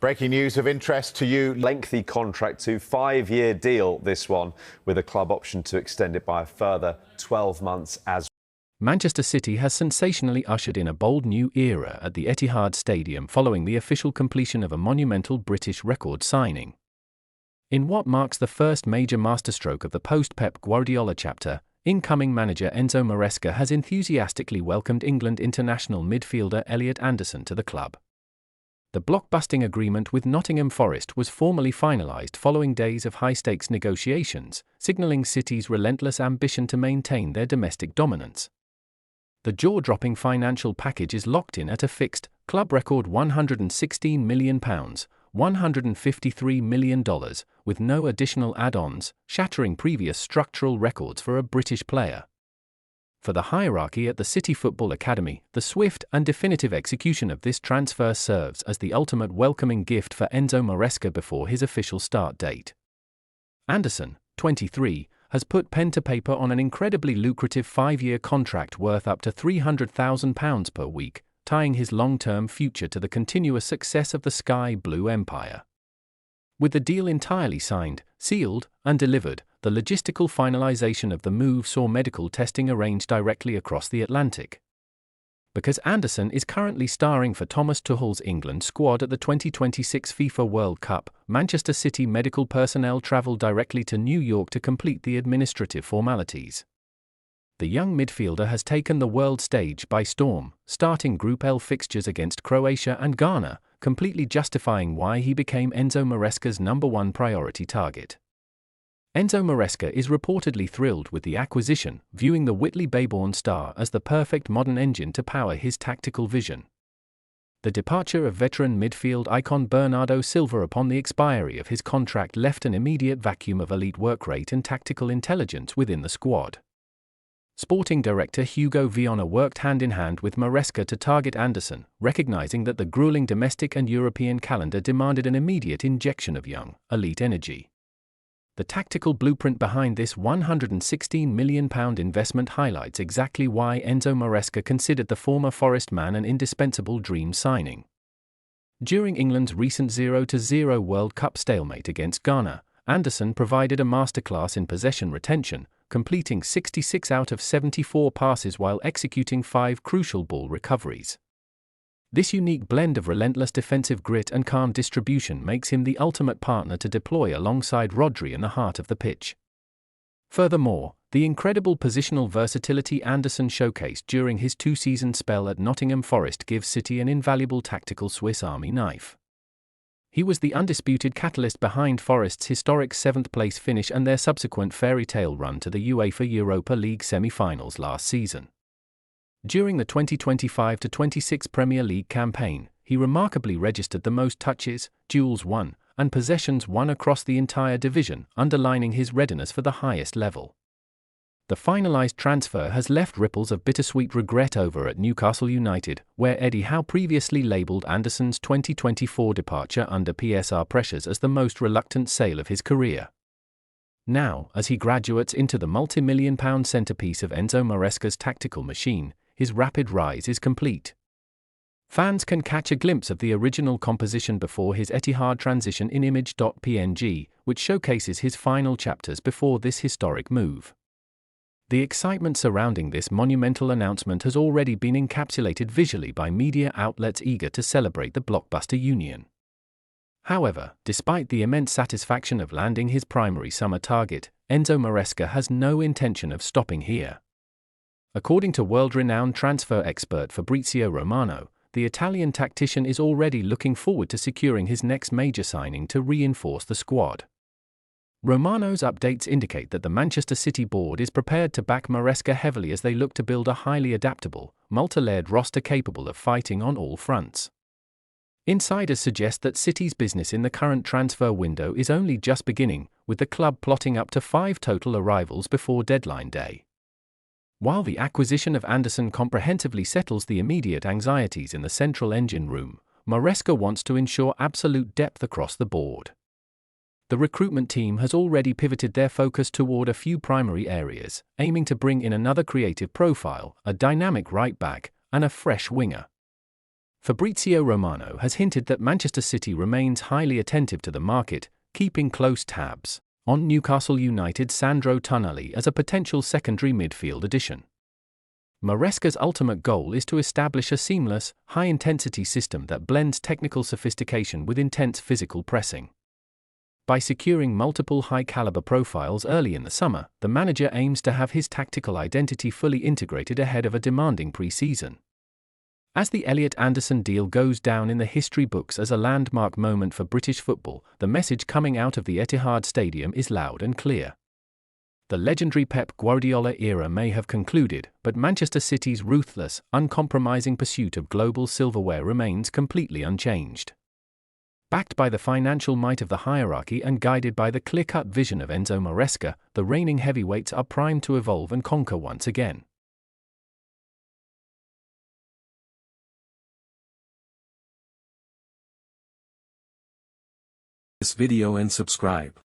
Breaking news of interest to you. Lengthy contract to 5-year deal, this one, with a club option to extend it by a further 12 months as Manchester City has sensationally ushered in a bold new era at the Etihad Stadium following the official completion of a monumental British record signing. In what marks the first major masterstroke of the post-Pep Guardiola chapter, incoming manager Enzo Maresca has enthusiastically welcomed England international midfielder Elliot Anderson to the club. The blockbusting agreement with Nottingham Forest was formally finalised following days of high-stakes negotiations, signalling City's relentless ambition to maintain their domestic dominance. The jaw-dropping financial package is locked in at a fixed, club record £116 million, $153 million, with no additional add-ons, shattering previous structural records for a British player. For the hierarchy at the City Football Academy, the swift and definitive execution of this transfer serves as the ultimate welcoming gift for Enzo Maresca before his official start date. Anderson, 23, has put pen to paper on an incredibly lucrative 5-year contract worth up to £300,000 per week, tying his long-term future to the continuous success of the Sky Blue Empire. With the deal entirely signed, sealed, and delivered, the logistical finalization of the move saw medical testing arranged directly across the Atlantic. Because Anderson is currently starring for Thomas Tuchel's England squad at the 2026 FIFA World Cup, Manchester City medical personnel travelled directly to New York to complete the administrative formalities. The young midfielder has taken the world stage by storm, starting Group L fixtures against Croatia and Ghana, completely justifying why he became Enzo Maresca's #1 priority target. Enzo Maresca is reportedly thrilled with the acquisition, viewing the Whitley-Baybourne star as the perfect modern engine to power his tactical vision. The departure of veteran midfield icon Bernardo Silva upon the expiry of his contract left an immediate vacuum of elite work rate and tactical intelligence within the squad. Sporting director Hugo Viana worked hand-in-hand with Maresca to target Anderson, recognizing that the grueling domestic and European calendar demanded an immediate injection of young, elite energy. The tactical blueprint behind this £116 million investment highlights exactly why Enzo Maresca considered the former Forest man an indispensable dream signing. During England's recent 0-0 World Cup stalemate against Ghana, Anderson provided a masterclass in possession retention, completing 66 out of 74 passes while executing 5 crucial ball recoveries. This unique blend of relentless defensive grit and calm distribution makes him the ultimate partner to deploy alongside Rodri in the heart of the pitch. Furthermore, the incredible positional versatility Anderson showcased during his 2-season spell at Nottingham Forest gives City an invaluable tactical Swiss Army knife. He was the undisputed catalyst behind Forest's historic 7th-place finish and their subsequent fairy tale run to the UEFA Europa League semi-finals last season. During the 2025-26 Premier League campaign, he remarkably registered the most touches, duels won, and possessions won across the entire division, underlining his readiness for the highest level. The finalised transfer has left ripples of bittersweet regret over at Newcastle United, where Eddie Howe previously labelled Anderson's 2024 departure under PSR pressures as the most reluctant sale of his career. Now, as he graduates into the multi-million-pound centrepiece of Enzo Maresca's tactical machine, his rapid rise is complete. Fans can catch a glimpse of the original composition before his Etihad transition in image.png, which showcases his final chapters before this historic move. The excitement surrounding this monumental announcement has already been encapsulated visually by media outlets eager to celebrate the Blockbuster union. However, despite the immense satisfaction of landing his primary summer target, Enzo Maresca has no intention of stopping here. According to world-renowned transfer expert Fabrizio Romano, the Italian tactician is already looking forward to securing his next major signing to reinforce the squad. Romano's updates indicate that the Manchester City board is prepared to back Maresca heavily as they look to build a highly adaptable, multi-layered roster capable of fighting on all fronts. Insiders suggest that City's business in the current transfer window is only just beginning, with the club plotting up to 5 total arrivals before deadline day. While the acquisition of Anderson comprehensively settles the immediate anxieties in the central engine room, Maresca wants to ensure absolute depth across the board. The recruitment team has already pivoted their focus toward a few primary areas, aiming to bring in another creative profile, a dynamic right-back, and a fresh winger. Fabrizio Romano has hinted that Manchester City remains highly attentive to the market, keeping close tabs on Newcastle United's Sandro Tonali as a potential secondary midfield addition. Maresca's ultimate goal is to establish a seamless, high-intensity system that blends technical sophistication with intense physical pressing. By securing multiple high-caliber profiles early in the summer, the manager aims to have his tactical identity fully integrated ahead of a demanding pre-season. As the Elliot Anderson deal goes down in the history books as a landmark moment for British football, the message coming out of the Etihad Stadium is loud and clear. The legendary Pep Guardiola era may have concluded, but Manchester City's ruthless, uncompromising pursuit of global silverware remains completely unchanged. Backed by the financial might of the hierarchy and guided by the clear-cut vision of Enzo Maresca, the reigning heavyweights are primed to evolve and conquer once again. This video and subscribe.